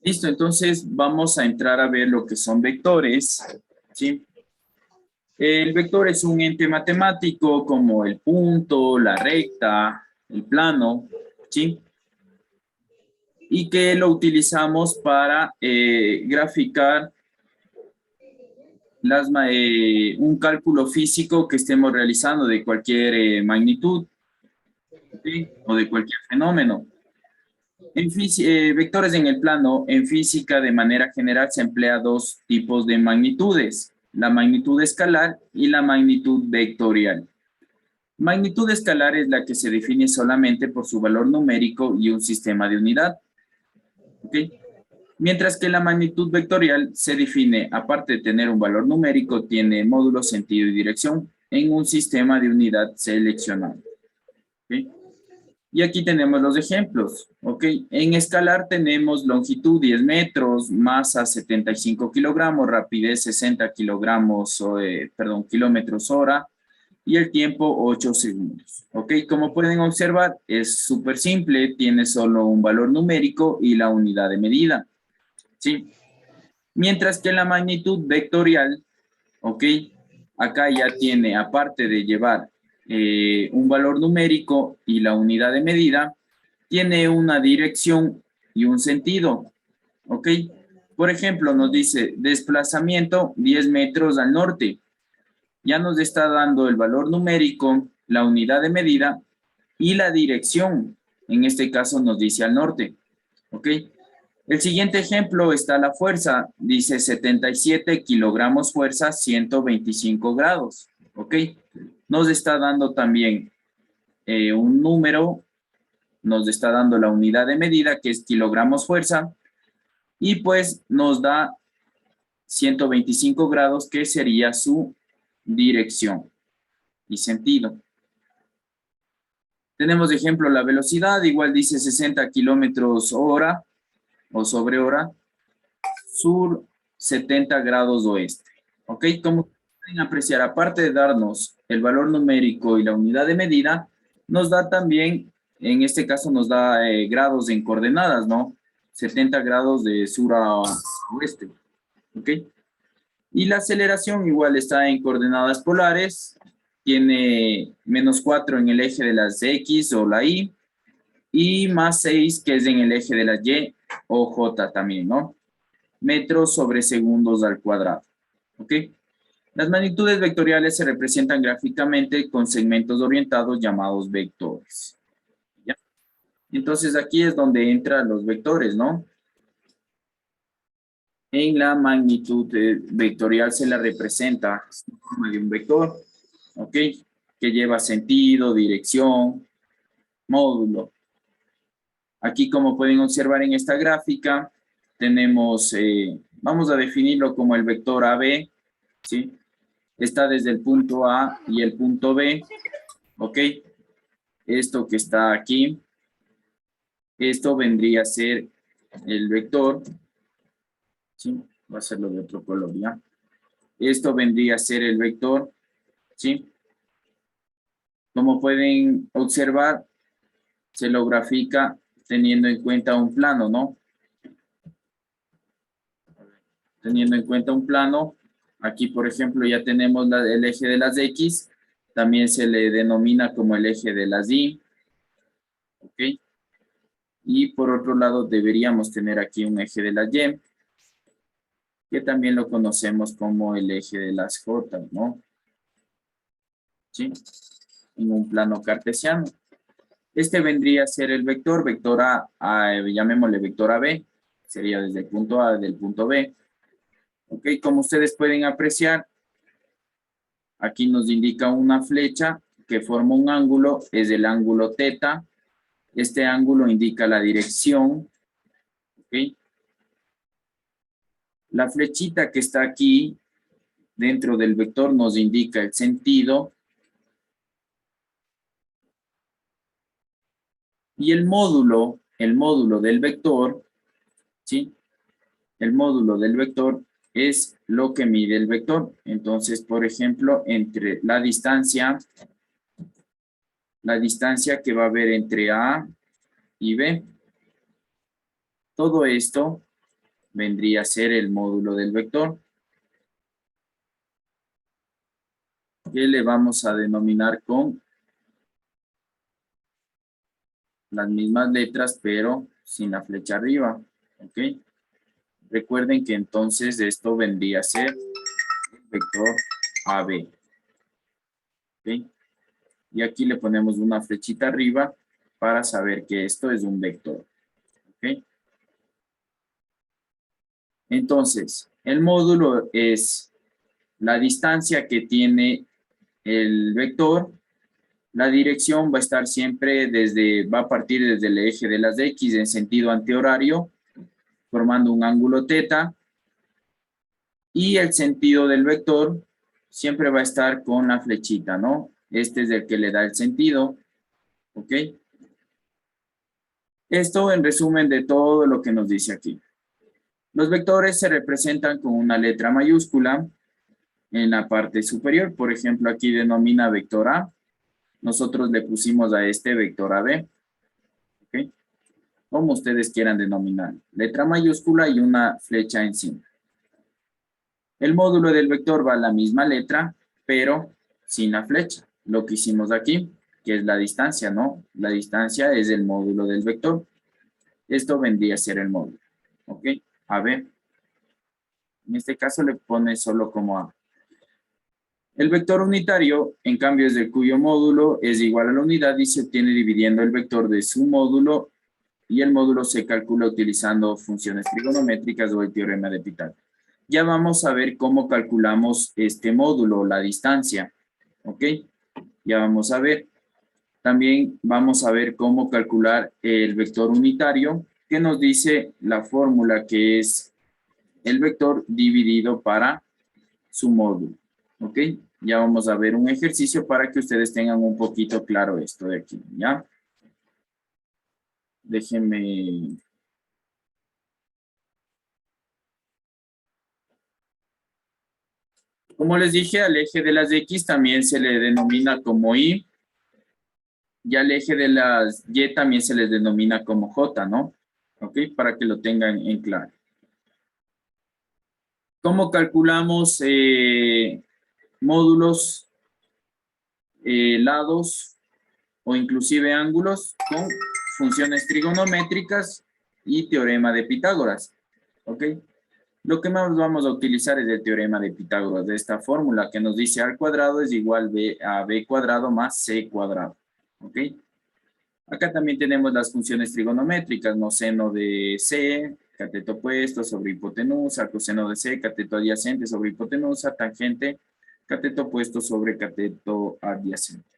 Listo, entonces vamos a entrar a ver lo que son vectores, ¿sí? El vector es un ente matemático como el punto, la recta, el plano, ¿sí? Y que lo utilizamos para graficar un cálculo físico que estemos realizando de cualquier magnitud, ¿sí? O de cualquier fenómeno. Vectores en el plano, en física de manera general se emplea dos tipos de magnitudes, la magnitud escalar y la magnitud vectorial. Magnitud escalar es la que se define solamente por su valor numérico y un sistema de unidad. ¿Okay? Mientras que la magnitud vectorial se define, aparte de tener un valor numérico, tiene módulo, sentido y dirección en un sistema de unidad seleccionado. ¿Okay? Y aquí tenemos los ejemplos, ¿ok? En escalar tenemos longitud 10 metros, masa 75 kilogramos, rapidez 60 kilómetros hora y el tiempo 8 segundos, ¿ok? Como pueden observar, es súper simple, tiene solo un valor numérico y la unidad de medida, ¿sí? Mientras que la magnitud vectorial, ¿ok? Acá ya tiene, aparte de llevar un valor numérico y la unidad de medida, tiene una dirección y un sentido, ¿ok? Por ejemplo, nos dice desplazamiento 10 metros al norte. Ya nos está dando el valor numérico, la unidad de medida y la dirección. En este caso nos dice al norte, ¿ok? El siguiente ejemplo está la fuerza. Dice 77 kilogramos fuerza, 125 grados, ¿ok? Nos está dando también un número, nos está dando la unidad de medida, que es kilogramos fuerza, y pues nos da 125 grados, que sería su dirección y sentido. Tenemos de ejemplo la velocidad, igual dice 60 kilómetros hora o sobre hora, sur 70 grados oeste. ¿Ok? Como pueden apreciar, aparte de darnos el valor numérico y la unidad de medida, nos da también, en este caso nos da grados en coordenadas, ¿no? 70 grados de sur a oeste. ¿Ok? Y la aceleración igual está en coordenadas polares, tiene -4 en el eje de las X o la Y, y +6 que es en el eje de la Y o J también, ¿no? Metros sobre segundos al cuadrado. ¿Ok? Las magnitudes vectoriales se representan gráficamente con segmentos orientados llamados vectores. ¿Ya? Entonces aquí es donde entran los vectores, ¿no? En la magnitud vectorial se la representa en forma de un vector, ¿ok? Que lleva sentido, dirección, módulo. Aquí, como pueden observar en esta gráfica, tenemos, vamos a definirlo como el vector AB, ¿sí? Está desde el punto A y el punto B, ¿ok? Esto que está aquí, esto vendría a ser el vector, ¿sí? Voy a hacerlo de otro color, ¿ya? Esto vendría a ser el vector, ¿sí? Como pueden observar, se lo grafica teniendo en cuenta un plano, ¿no? Teniendo en cuenta un plano, aquí por ejemplo ya tenemos el eje de las X, también se le denomina como el eje de las Y, ¿ok? Y por otro lado deberíamos tener aquí un eje de las Y, que también lo conocemos como el eje de las J, ¿no? ¿Sí? En un plano cartesiano. Este vendría a ser el vector, llamémosle vector AB, sería desde el punto A del punto B. Ok, como ustedes pueden apreciar, aquí nos indica una flecha que forma un ángulo, es el ángulo θ. Este ángulo indica la dirección. ¿Ok? La flechita que está aquí dentro del vector nos indica el sentido. Y el módulo del vector, ¿sí? El módulo del vector es lo que mide el vector. Entonces, por ejemplo, entre la distancia que va a haber entre A y B. Todo esto vendría a ser el módulo del vector, que le vamos a denominar con las mismas letras, pero sin la flecha arriba, ¿ok? Recuerden que entonces esto vendría a ser el vector AB, ¿ok? Y aquí le ponemos una flechita arriba para saber que esto es un vector, ¿ok? Entonces, el módulo es la distancia que tiene el vector. La dirección va a estar siempre va a partir desde el eje de las X en sentido antihorario, formando un ángulo teta. Y el sentido del vector siempre va a estar con la flechita, ¿no? Este es el que le da el sentido, ¿ok? Esto en resumen de todo lo que nos dice aquí. Los vectores se representan con una letra mayúscula en la parte superior. Por ejemplo, aquí denomina vector A. Nosotros le pusimos a este vector AB. ¿Ok? Como ustedes quieran denominar. Letra mayúscula y una flecha encima. El módulo del vector va a la misma letra, pero sin la flecha. Lo que hicimos aquí, que es la distancia, ¿no? La distancia es el módulo del vector. Esto vendría a ser el módulo. ¿Ok? AB. En este caso le pone solo como A. El vector unitario, en cambio, es el cuyo módulo es igual a la unidad y se obtiene dividiendo el vector de su módulo y el módulo se calcula utilizando funciones trigonométricas o el teorema de Pitágoras. Ya vamos a ver cómo calculamos este módulo, la distancia. ¿Ok? Ya vamos a ver. También vamos a ver cómo calcular el vector unitario, que nos dice la fórmula que es el vector dividido para su módulo. ¿Ok? Ya vamos a ver un ejercicio para que ustedes tengan un poquito claro esto de aquí, ¿ya? Déjenme... Como les dije, al eje de las X también se le denomina como Y, y al eje de las Y también se les denomina como J, ¿no? ¿Ok? Para que lo tengan en claro. ¿Cómo calculamos módulos, lados o inclusive ángulos? Con funciones trigonométricas y teorema de Pitágoras. ¿Ok? Lo que más vamos a utilizar es el teorema de Pitágoras, de esta fórmula que nos dice A al cuadrado es igual a B cuadrado más C cuadrado. ¿Ok? Acá también tenemos las funciones trigonométricas, ¿no? Seno de C, cateto opuesto sobre hipotenusa, coseno de C, cateto adyacente sobre hipotenusa, tangente, cateto opuesto sobre cateto adyacente.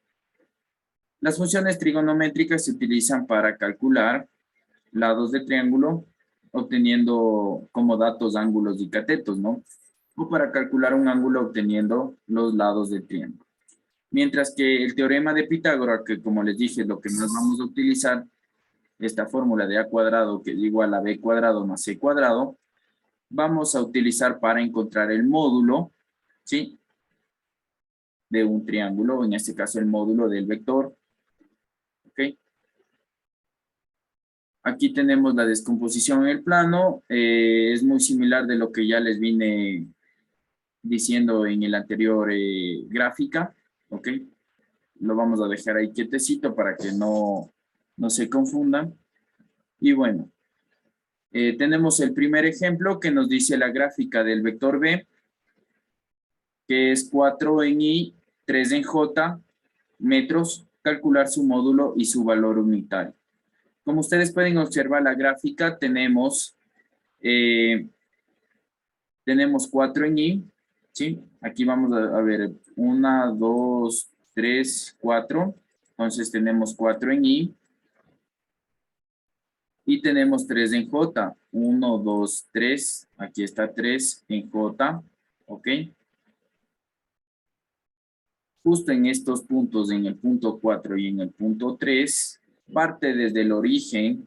Las funciones trigonométricas se utilizan para calcular lados de triángulo, obteniendo como datos ángulos y catetos, ¿no? O para calcular un ángulo obteniendo los lados del triángulo. Mientras que el teorema de Pitágoras, que como les dije, es lo que más vamos a utilizar, esta fórmula de A cuadrado que es igual a B cuadrado más C cuadrado, vamos a utilizar para encontrar el módulo, ¿sí? De un triángulo, en este caso el módulo del vector, ¿ok? Aquí tenemos la descomposición en el plano, es muy similar de lo que ya les vine diciendo en el anterior gráfica, ¿ok? Lo vamos a dejar ahí quietecito para que no se confundan. Y bueno, tenemos el primer ejemplo que nos dice la gráfica del vector B, que es 4 en Y, 3 en J metros, calcular su módulo y su valor unitario. Como ustedes pueden observar la gráfica, tenemos 4 en Y, ¿sí? Aquí vamos a ver 1, 2, 3, 4. Entonces tenemos 4 en Y. Y tenemos 3 en J. 1, 2, 3. Aquí está 3 en J. ¿Ok? Justo en estos puntos, en el punto 4 y en el punto 3, parte desde el origen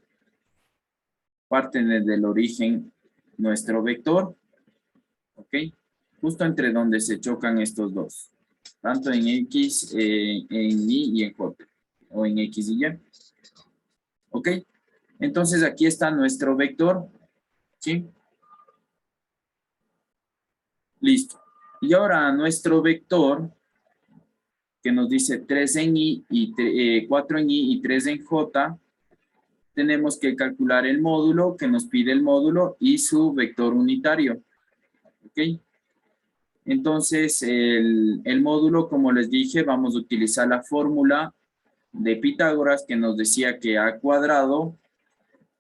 nuestro vector. ¿Ok? Justo entre donde se chocan estos dos. Tanto en X, en Y y en J. O en X y Y. ¿Ok? Entonces aquí está nuestro vector. ¿Sí? Listo. Y ahora nuestro vector, que nos dice 3 en Y y 4 en Y y 3 en J, tenemos que calcular el módulo que nos pide el módulo y su vector unitario. ¿Ok? Entonces, el módulo, como les dije, vamos a utilizar la fórmula de Pitágoras que nos decía que A cuadrado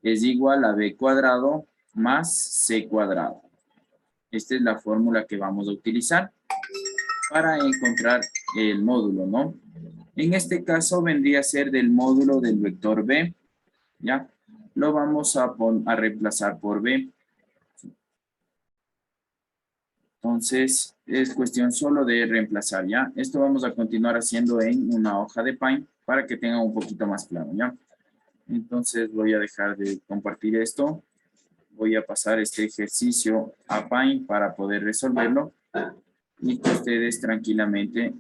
es igual a B cuadrado más C cuadrado. Esta es la fórmula que vamos a utilizar para encontrar el módulo, ¿no? En este caso vendría a ser del módulo del vector B, ¿ya? Lo vamos a reemplazar por B. Entonces, es cuestión solo de reemplazar, ¿ya? Esto vamos a continuar haciendo en una hoja de Paint para que tengan un poquito más claro, ¿ya? Entonces, voy a dejar de compartir esto. Voy a pasar este ejercicio a Paint para poder resolverlo y que ustedes tranquilamente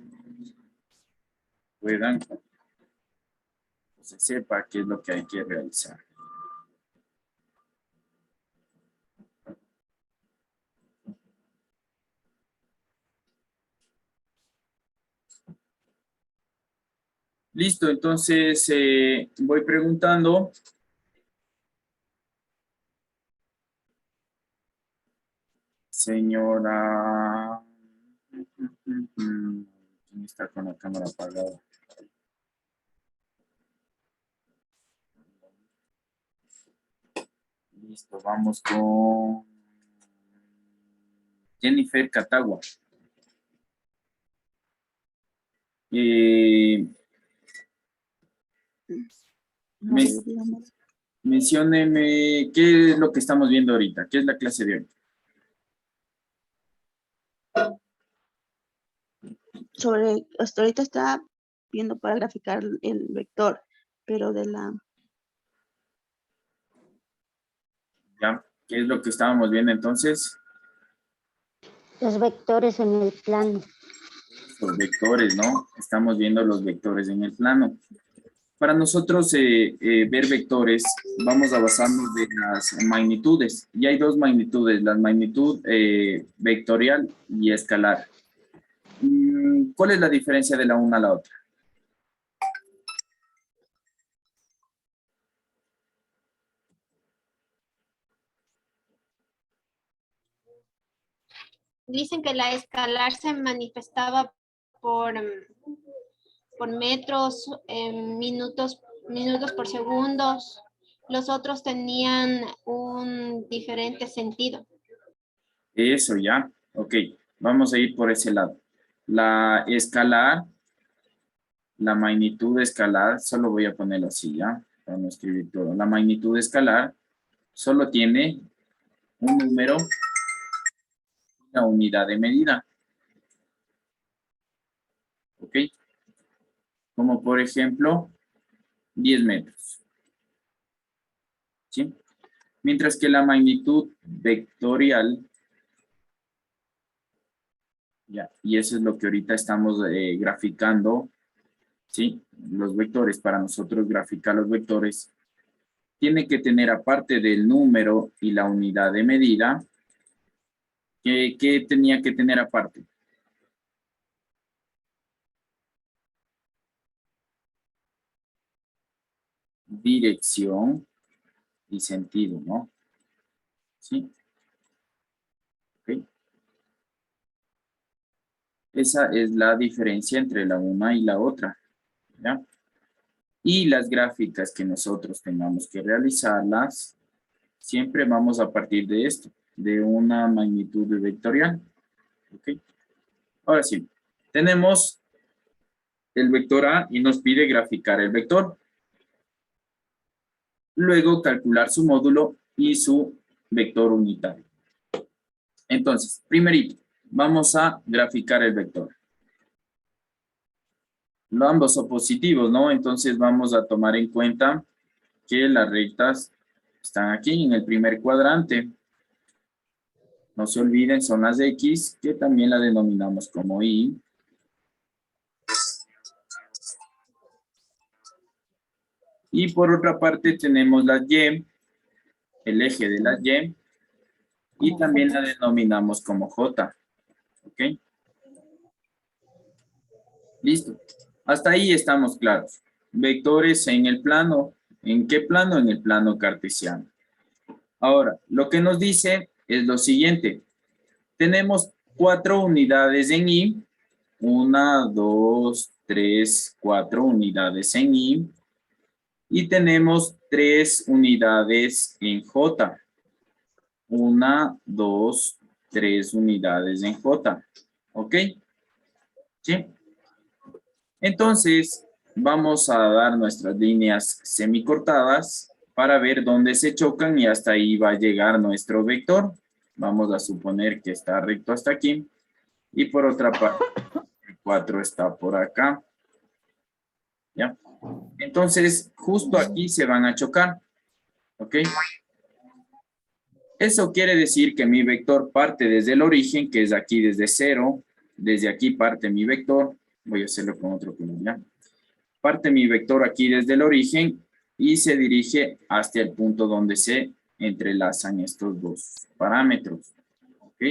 puedan, pues, sepa qué es lo que hay que realizar. Listo, entonces voy preguntando. Señora, ¿quién está con la cámara apagada? Listo, vamos con Jennifer Catagua. Mencióneme qué es lo que estamos viendo ahorita, qué es la clase de hoy. Hasta ahorita está viendo para graficar el vector, pero de la... ¿Ya? ¿Qué es lo que estábamos viendo entonces? Los vectores en el plano. Los vectores, ¿no? Estamos viendo los vectores en el plano. Para nosotros ver vectores, vamos a basarnos de las magnitudes. Y hay dos magnitudes, la magnitud vectorial y escalar. ¿Cuál es la diferencia de la una a la otra? Dicen que la escalar se manifestaba por metros, minutos por segundos. Los otros tenían un diferente sentido. Eso ya, ok. Vamos a ir por ese lado. La escalar, la magnitud escalar, solo voy a ponerlo así, ¿ya? Para no escribir todo. La magnitud escalar solo tiene un número, una unidad de medida. ¿Ok? Como por ejemplo, 10 metros. ¿Sí? Mientras que la magnitud vectorial, ya, y eso es lo que ahorita estamos graficando, ¿sí? Los vectores, para nosotros graficar los vectores, tiene que tener aparte del número y la unidad de medida, ¿qué tenía que tener aparte? Dirección y sentido, ¿no? ¿Sí? Ok. Esa es la diferencia entre la una y la otra, ¿ya? Y las gráficas que nosotros tengamos que realizarlas, siempre vamos a partir de esto, de una magnitud vectorial. ¿Ok? Ahora sí, tenemos el vector A y nos pide graficar el vector. Luego calcular su módulo y su vector unitario. Entonces, primerito, vamos a graficar el vector. Ambos son positivos, ¿no? Entonces vamos a tomar en cuenta que las rectas están aquí en el primer cuadrante. No se olviden, son las X, que también la denominamos como Y. Y por otra parte tenemos las Y, el eje de las Y, y también la denominamos como J. ¿Ok? Listo. Hasta ahí estamos claros. Vectores en el plano. ¿En qué plano? En el plano cartesiano. Ahora, lo que nos dice es lo siguiente. Tenemos 4 unidades en Y. 1, 2, 3, 4 unidades en Y. Y tenemos 3 unidades en J. 1, 2, 3 unidades en J. ¿Ok? ¿Sí? Entonces, vamos a dar nuestras líneas semicortadas para ver dónde se chocan y hasta ahí va a llegar nuestro vector. Vamos a suponer que está recto hasta aquí. Y por otra parte, el 4 está por acá. ¿Ya? Entonces, justo aquí se van a chocar. ¿Ok? Eso quiere decir que mi vector parte desde el origen, que es aquí desde 0. Desde aquí parte mi vector. Voy a hacerlo con otro color, ¿ya? Parte mi vector aquí desde el origen y se dirige hasta el punto donde se entrelazan estos dos parámetros. ¿Ok?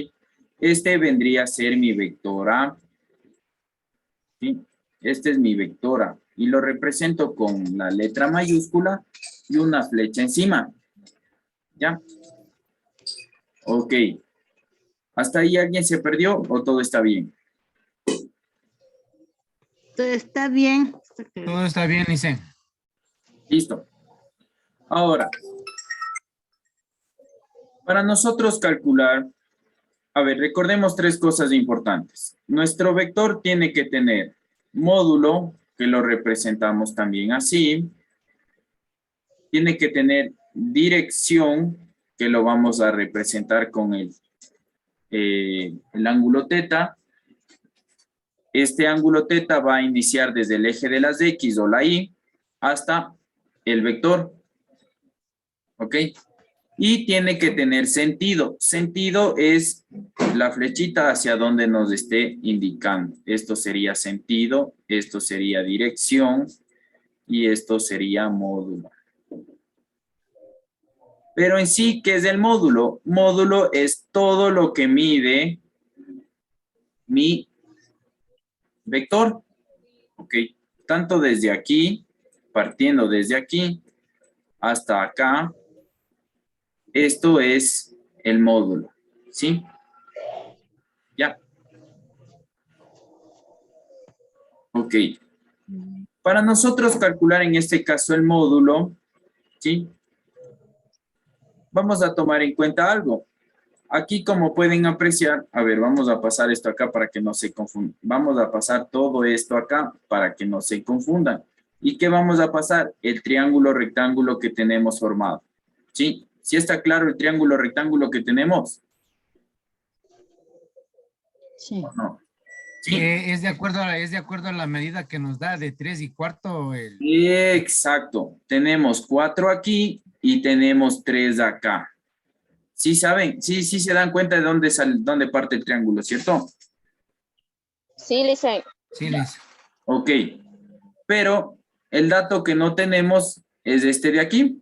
Este vendría a ser mi vector A. ¿Sí? Este es mi vector A. Y lo represento con la letra mayúscula y una flecha encima. ¿Ya? Ok. ¿Hasta ahí alguien se perdió o todo está bien? Todo está bien. Todo está bien, Isen. Listo. Ahora, para nosotros calcular, a ver, recordemos 3 cosas importantes. Nuestro vector tiene que tener módulo, que lo representamos también así. Tiene que tener dirección, que lo vamos a representar con el ángulo teta. Este ángulo teta va a iniciar desde el eje de las X o la Y hasta el vector. ¿Ok? Y tiene que tener sentido. Sentido es la flechita hacia donde nos esté indicando. Esto sería sentido, esto sería dirección y esto sería módulo. Pero en sí, ¿qué es el módulo? Módulo es todo lo que mide mi vector. ¿Ok? Tanto desde aquí, partiendo desde aquí, hasta acá. Esto es el módulo, ¿sí? Ya. Ok. Para nosotros calcular en este caso el módulo, ¿sí? Vamos a tomar en cuenta algo. Aquí, como pueden apreciar, a ver, vamos a pasar esto acá para que no se confundan. Vamos a pasar todo esto acá para que no se confundan. ¿Y qué vamos a pasar? El triángulo rectángulo que tenemos formado, ¿sí? ¿Sí está claro el triángulo rectángulo que tenemos? Sí. ¿O no? Sí. Es de acuerdo a la medida que nos da de 3 y cuarto. Exacto. Tenemos 4 aquí y tenemos 3 acá. ¿Sí saben? Sí se dan cuenta de dónde parte el triángulo, ¿cierto? Sí, Licen. Sí, Liz. Ok. Pero el dato que no tenemos es este de aquí.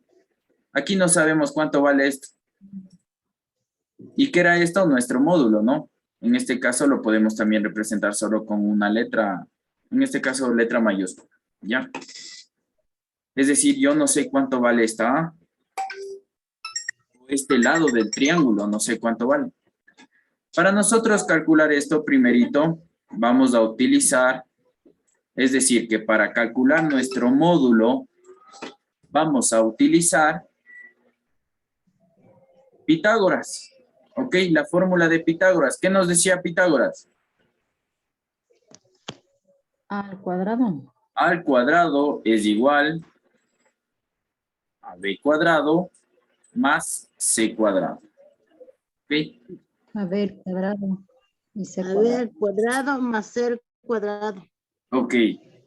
Aquí no sabemos cuánto vale esto. ¿Y qué era esto? Nuestro módulo, ¿no? En este caso lo podemos también representar solo con una letra, en este caso letra mayúscula, ¿ya? Es decir, yo no sé cuánto vale esta A. Este lado del triángulo, no sé cuánto vale. Para nosotros calcular esto primerito, vamos a utilizar, es decir, que para calcular nuestro módulo, vamos a utilizar Pitágoras. ¿Ok? La fórmula de Pitágoras. ¿Qué nos decía Pitágoras? Al cuadrado. A al cuadrado es igual a b cuadrado más c cuadrado. ¿Ok? A ver, cuadrado. Y C A cuadrado. ver, cuadrado más ser cuadrado. Ok,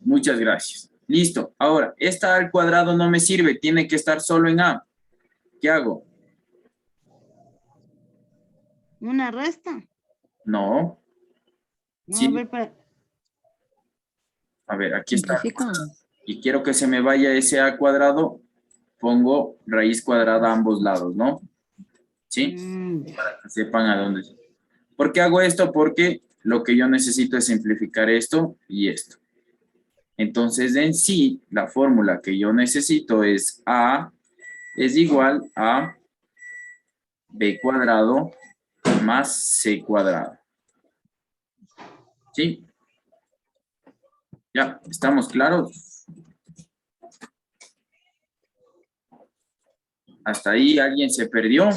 muchas gracias. Listo. Ahora, esta a al cuadrado no me sirve. Tiene que estar solo en a. ¿Qué hago? Una resta. No. No, Sí. a ver, para... A ver, aquí está. Simplifica. Y quiero que se me vaya ese a cuadrado. Pongo raíz cuadrada a ambos lados, ¿no? ¿Sí? Para que sepan a dónde. ¿Por qué hago esto? Porque lo que yo necesito es simplificar esto y esto. Entonces, en sí, la fórmula que yo necesito es A es igual a B cuadrado más C cuadrado. ¿Sí? ¿Ya? ¿Estamos claros? ¿Hasta ahí alguien se perdió?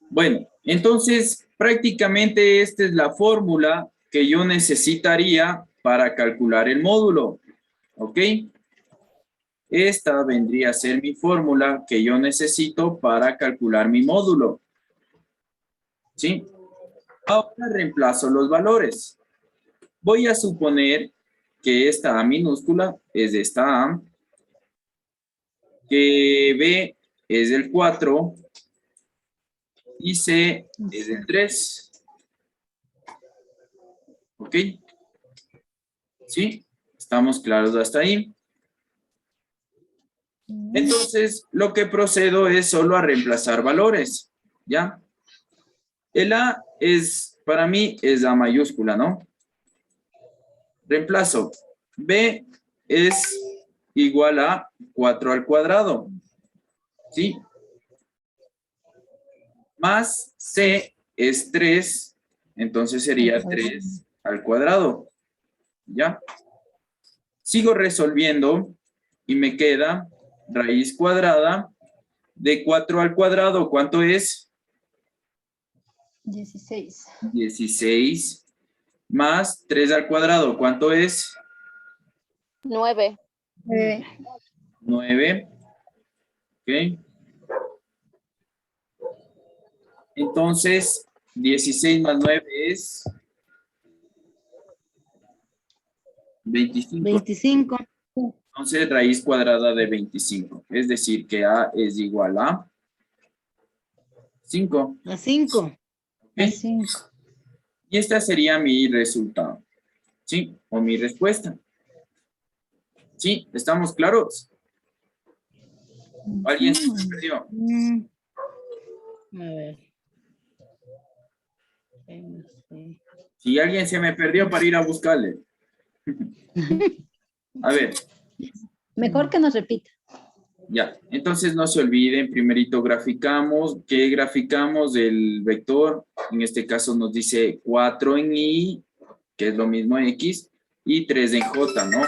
Bueno, entonces prácticamente esta es la fórmula que yo necesitaría para calcular el módulo. ¿Ok? Esta vendría a ser mi fórmula que yo necesito para calcular mi módulo. ¿Sí? Ahora reemplazo los valores. Voy a suponer que esta A minúscula es de esta A, que B es del 4 y C es del 3. ¿Ok? ¿Sí? ¿Estamos claros hasta ahí? Entonces, lo que procedo es solo a reemplazar valores, ¿ya? El A es, para mí, es A mayúscula, ¿no? Reemplazo. B es igual a 4 al cuadrado, ¿sí? Más C es 3, entonces sería 3 al cuadrado, ¿ya? Sigo resolviendo y me queda raíz cuadrada de 4 al cuadrado. ¿Cuánto es? 16. 16 más 3 al cuadrado. ¿Cuánto es? 9. 9. ¿Ok? Entonces, 16 más 9 es 25. 25. Entonces, raíz cuadrada de 25. Es decir, que A es igual a 5. A 5. ¿Ok? 5. Y esta sería mi resultado. ¿Sí? O mi respuesta. ¿Sí? ¿Estamos claros? ¿Alguien se me perdió? A ver. Si alguien se me perdió para ir a buscarle. A ver. Mejor que nos repita. Ya, entonces no se olviden, primerito graficamos. ¿Qué graficamos? El vector, en este caso nos dice 4 en Y, que es lo mismo en X, y 3 en J, ¿no?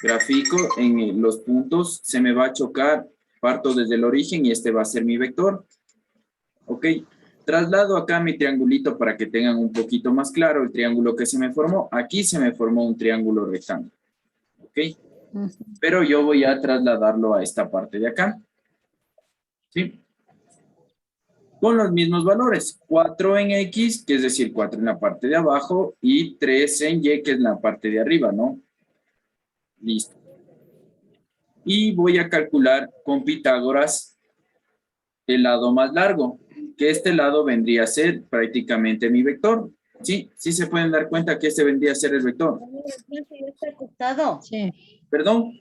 Grafico en los puntos, se me va a chocar, parto desde el origen y este va a ser mi vector. ¿Ok? Traslado acá mi triangulito para que tengan un poquito más claro el triángulo que se me formó. Aquí se me formó un triángulo rectángulo. ¿Ok? Pero yo voy a trasladarlo a esta parte de acá. ¿Sí? Con los mismos valores. 4 en X, que es decir, 4 en la parte de abajo, y 3 en Y, que es la parte de arriba, ¿no? Listo. Y voy a calcular con Pitágoras el lado más largo, que este lado vendría a ser prácticamente mi vector. ¿Sí? ¿Sí se pueden dar cuenta que este vendría a ser el vector? Sí. ¿Perdón?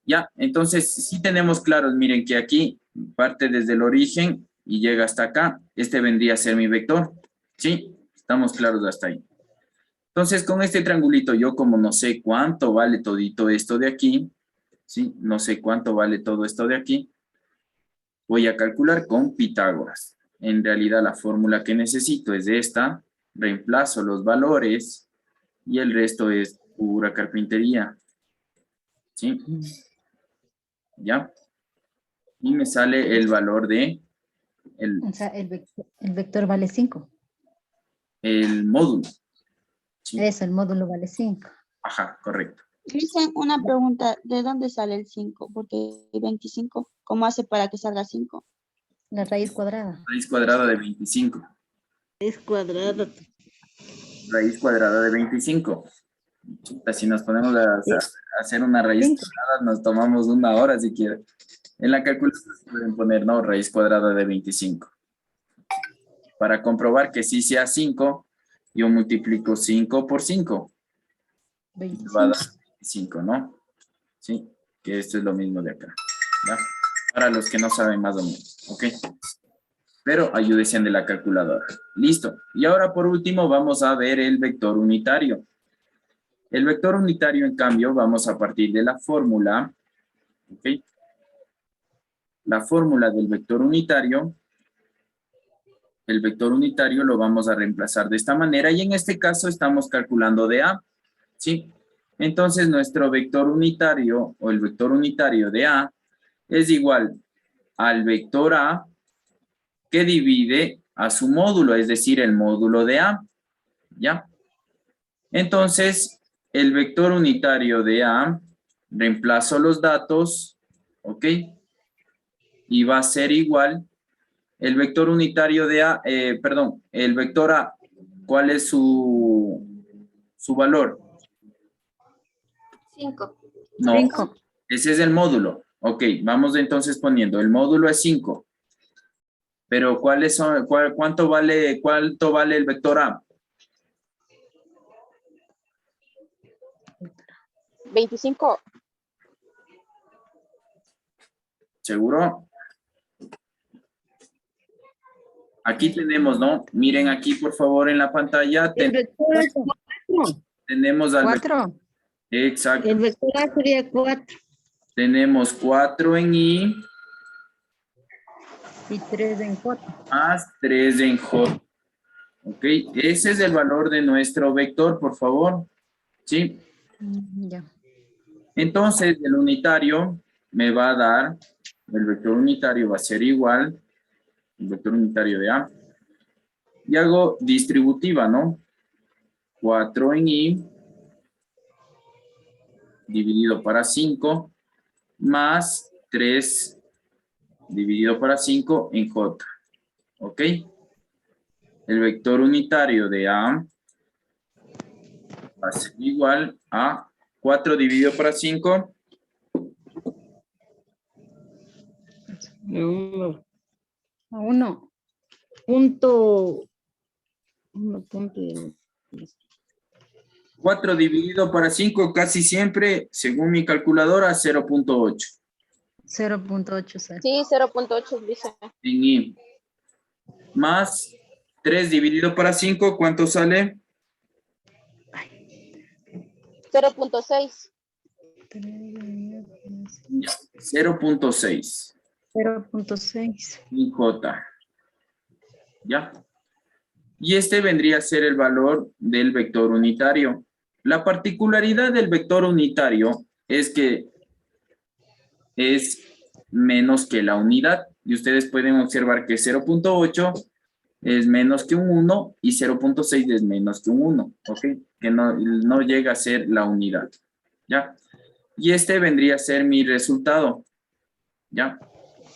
Ya, entonces sí tenemos claros, miren que aquí parte desde el origen y llega hasta acá. Este vendría a ser mi vector. ¿Sí? Estamos claros hasta ahí. Entonces con este triangulito yo como no sé cuánto vale todito esto de aquí, ¿sí? No sé cuánto vale todo esto de aquí, voy a calcular con Pitágoras. En realidad la fórmula que necesito es esta, reemplazo los valores y el resto es pura carpintería. ¿Sí? ¿Ya? Y me sale el valor de O sea, el vector vale 5. el módulo. ¿Sí? Eso, el módulo vale 5. Ajá, correcto. Dicen una pregunta, ¿de dónde sale el 5? Porque 25, ¿cómo hace para que salga 5? La raíz cuadrada. Raíz cuadrada de 25. Raíz cuadrada. Raíz cuadrada de 25. Chuta, si nos ponemos a hacer una raíz cuadrada, nos tomamos 1 hora siquiera. En la calculadora se pueden poner, ¿no? Raíz cuadrada de 25. Para comprobar que sí sea 5, yo multiplico 5 por 5. 25. Va a dar 25, ¿no? Sí, que esto es lo mismo de acá. ¿Ya? para los que no saben más o menos, ¿ok? Pero ayúdense de la calculadora. Listo. Y ahora por último vamos a ver el vector unitario. El vector unitario, en cambio, vamos a partir de la fórmula, ¿ok? La fórmula del vector unitario. El vector unitario lo vamos a reemplazar de esta manera y en este caso estamos calculando de A, ¿sí? Entonces nuestro vector unitario o el vector unitario de A es igual al vector A que divide a su módulo, es decir, el módulo de A, ¿ya? Entonces, el vector unitario de A, reemplazo los datos, ¿ok? Y va a ser igual, el vector unitario de A, el vector A, ¿cuál es su valor? 5. No, 5. ese es el módulo. Ok, vamos entonces poniendo, el módulo es 5. Pero ¿cuánto vale el vector A? 25. ¿Seguro? Aquí tenemos, ¿no? Miren aquí, por favor, en la pantalla. El vector es 4. Tenemos al 4. exacto. El vector A sería 4. Tenemos 4 en I Y 3 en J. más 3 en J. Ok, ese es el valor de nuestro vector, por favor. ¿Sí? Ya. Entonces, el unitario me va a dar, el vector unitario va a ser igual, el vector unitario de A. Y hago distributiva, ¿no? 4 en I dividido para 5 más 3 dividido para 5 en J. ¿Ok? El vector unitario de A va a ser igual a 4 dividido para 5. 1. A 1. Punto. 1. 4 dividido para 5 casi siempre, según mi calculadora, 0.8. 0.8. Sí, 0.8 dice. En I. Más 3 dividido para 5, ¿cuánto sale? 0.6. 0.6. 0.6. En J. ¿Ya? Y este vendría a ser el valor del vector unitario. La particularidad del vector unitario es que es menos que la unidad. Y ustedes pueden observar que 0.8 es menos que un 1 y 0.6 es menos que un 1. ¿Ok? Que no llega a ser la unidad. ¿Ya? Y este vendría a ser mi resultado. ¿Ya?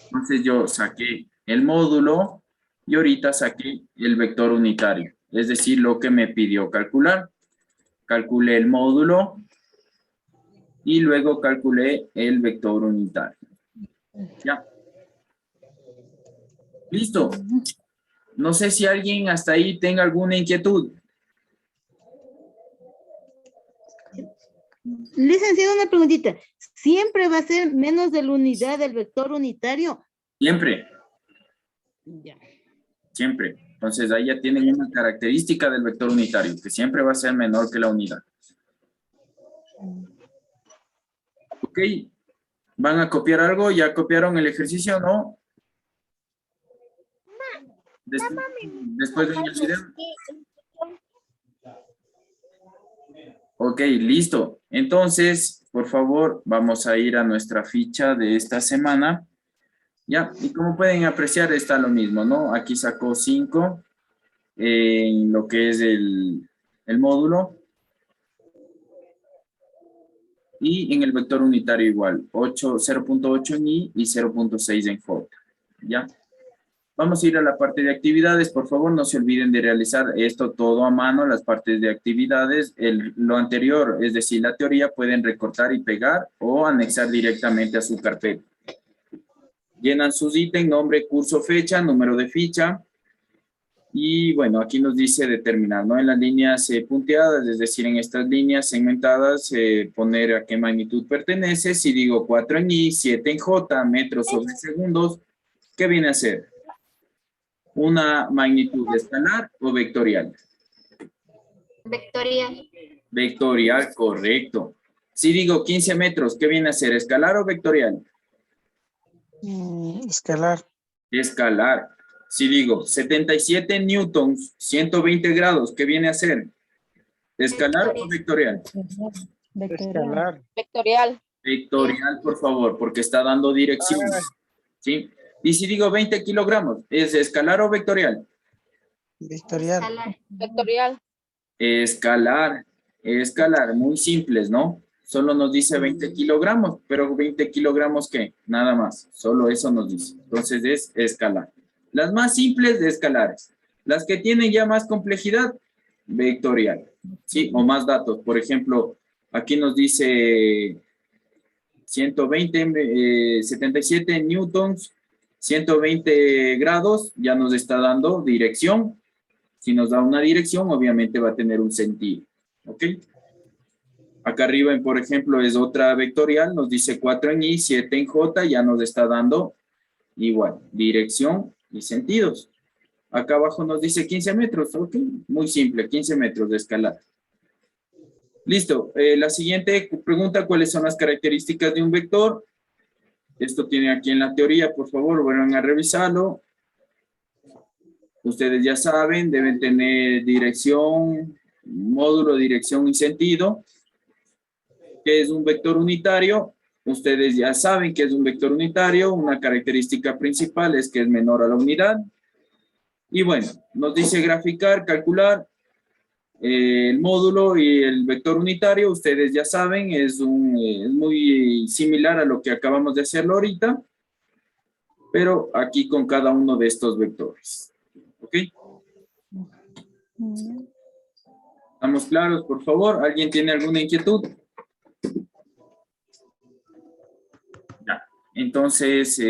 Entonces yo saqué el módulo y ahorita saqué el vector unitario. Es decir, lo que me pidió calcular. Calculé el módulo y luego calculé el vector unitario. ¿Ya? ¿Listo? No sé si alguien hasta ahí tenga alguna inquietud. Licenciado, una preguntita. ¿Siempre va a ser menos de la unidad del vector unitario? Siempre, Ya. siempre. Entonces ahí ya tienen una característica del vector unitario, que siempre va a ser menor que la unidad. ¿Ok? ¿Van a copiar algo? ¿Ya copiaron el ejercicio, no? Después ven el video. Ok, listo. Entonces, por favor, vamos a ir a nuestra ficha de esta semana. Ya, y como pueden apreciar, está lo mismo, ¿no? Aquí sacó 5 en lo que es el módulo. Y en el vector unitario igual, 0.8 en I y 0.6 en J. ¿Ya? Vamos a ir a la parte de actividades. Por favor, no se olviden de realizar esto todo a mano, las partes de actividades. Lo anterior, es decir, la teoría, pueden recortar y pegar o anexar directamente a su carpeta. Llenan sus ítems, nombre, curso, fecha, número de ficha. Y bueno, aquí nos dice determinar, ¿no? En las líneas punteadas, es decir, en estas líneas segmentadas, poner a qué magnitud pertenece. Si digo 4 en I, 7 en J, metros sobre segundos, ¿qué viene a ser? ¿Una magnitud escalar o vectorial? Vectorial. Vectorial, correcto. Si digo 15 metros, ¿qué viene a ser? ¿Escalar o vectorial? Escalar. Escalar. Si digo 77 newtons, 120 grados, ¿qué viene a ser? ¿Escalar o vectorial? Vectorial. Escalar. Vectorial. Vectorial, por favor, porque está dando dirección. ¿Sí? Y si digo 20 kilogramos, ¿es escalar o vectorial? Vectorial. Escalar. Vectorial. Escalar. Escalar, muy simples, ¿no? Solo nos dice 20 kilogramos, pero 20 kilogramos, ¿qué? Nada más, solo eso nos dice. Entonces es escalar. Las más simples de escalares. Las que tienen ya más complejidad, vectorial. ¿Sí? O más datos. Por ejemplo, aquí nos dice 120, 77 newtons, 120 grados, ya nos está dando dirección. Si nos da una dirección, obviamente va a tener un sentido. ¿Ok? Acá arriba, por ejemplo, es otra vectorial, nos dice 4 en I, 7 en J, ya nos está dando igual, dirección y sentidos. Acá abajo nos dice 15 metros, ok, muy simple, 15 metros de escalar. Listo, la siguiente pregunta, ¿cuáles son las características de un vector? Esto tiene aquí en la teoría, por favor, vuelvan a revisarlo. Ustedes ya saben, deben tener dirección, módulo, dirección y sentido. ¿Qué es un vector unitario? Ustedes ya saben que es un vector unitario. Una característica principal es que es menor a la unidad. Y bueno, nos dice graficar, calcular el módulo y el vector unitario. Ustedes ya saben, es muy similar a lo que acabamos de hacerlo ahorita, pero aquí con cada uno de estos vectores. ¿Ok? ¿Estamos claros, por favor? ¿Alguien tiene alguna inquietud? Ya. Entonces,